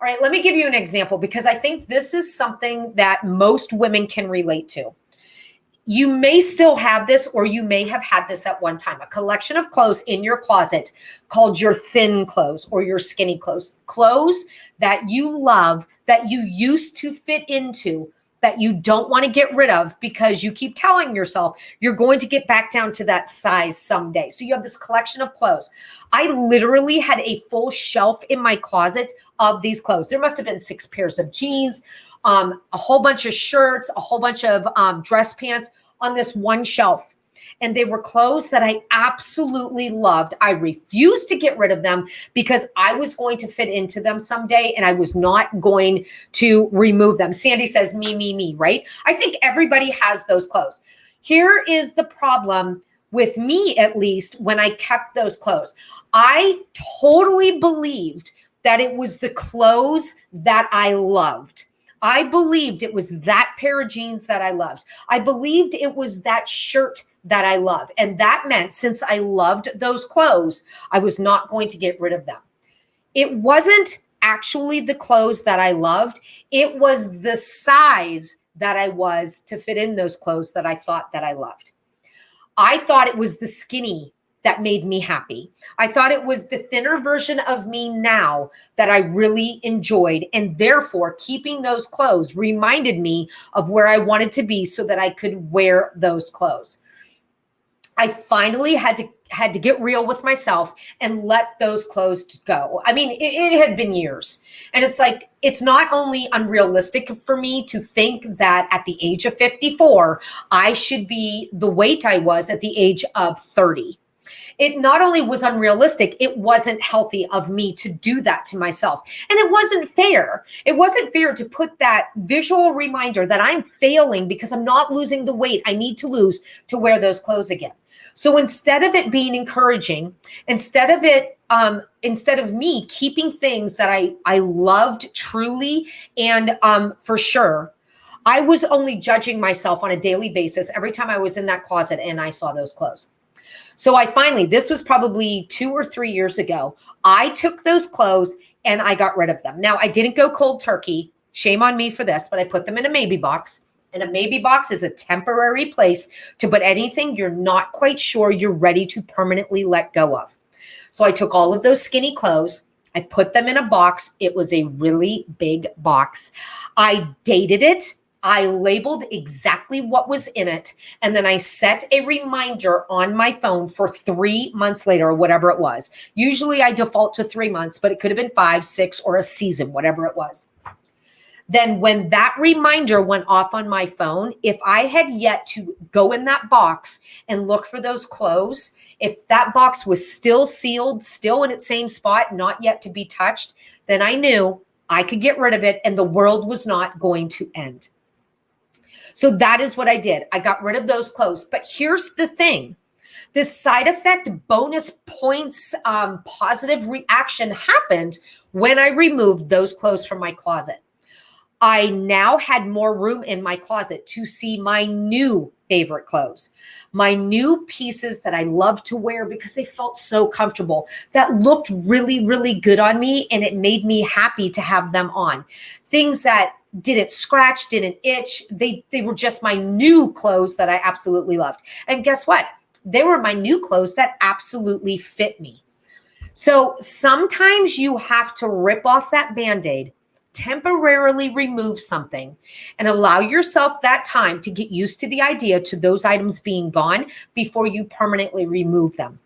All right, let me give you an example because I think this is something that most women can relate to. You may still have this, or you may have had this at one time, a collection of clothes in your closet called your thin clothes or your skinny clothes, clothes that you love, that you used to fit into, that you don't want to get rid of because you keep telling yourself you're going to get back down to that size someday. So you have this collection of clothes. I literally had a full shelf in my closet of these clothes. There must have been 6 pairs of jeans, a whole bunch of shirts, a whole bunch of dress pants on this one shelf. And they were clothes that I absolutely loved. I refused to get rid of them because I was going to fit into them someday and I was not going to remove them. Sandy says, me, right? I think everybody has those clothes. Here is the problem with me, at least, when I kept those clothes. I totally believed that it was the clothes that I loved. I believed it was that pair of jeans that I loved. I believed it was that shirt that I love. And that meant since I loved those clothes, I was not going to get rid of them. It wasn't actually the clothes that I loved. It was the size that I was to fit in those clothes that I thought that I loved. I thought it was the skinny that made me happy. I thought it was the thinner version of me now that I really enjoyed. And therefore, keeping those clothes reminded me of where I wanted to be so that I could wear those clothes. I finally had to get real with myself and let those clothes go. I mean, it had been years. And it's like, it's not only unrealistic for me to think that at the age of 54, I should be the weight I was at the age of 30. It not only was unrealistic, it wasn't healthy of me to do that to myself. And it wasn't fair. It wasn't fair to put that visual reminder that I'm failing because I'm not losing the weight I need to lose to wear those clothes again. So instead of it being encouraging, instead of me keeping things that I loved truly and for sure, I was only judging myself on a daily basis every time I was in that closet and I saw those clothes. So I finally, this was probably 2 or 3 years ago, I took those clothes and I got rid of them. Now, I didn't go cold turkey. Shame on me for this, but I put them in a maybe box. And a maybe box is a temporary place to put anything you're not quite sure you're ready to permanently let go of. So I took all of those skinny clothes. I put them in a box. It was a really big box. I dated it. I labeled exactly what was in it. And then I set a reminder on my phone for 3 months later, or whatever it was. Usually I default to 3 months, but it could have been 5, 6, or a season, whatever it was. Then when that reminder went off on my phone, if I had yet to go in that box and look for those clothes, if that box was still sealed, still in its same spot, not yet to be touched, then I knew I could get rid of it and the world was not going to end. So that is what I did. I got rid of those clothes. But here's the thing. This side effect bonus points positive reaction happened when I removed those clothes from my closet. I now had more room in my closet to see my new favorite clothes, my new pieces that I love to wear because they felt so comfortable, that looked really, really good on me, and it made me happy to have them on. Things that didn't scratch, didn't itch. They were just my new clothes that I absolutely loved. And guess what? They were my new clothes that absolutely fit me. So sometimes you have to rip off that Band-Aid, temporarily remove something, and allow yourself that time to get used to the idea to those items being gone before you permanently remove them.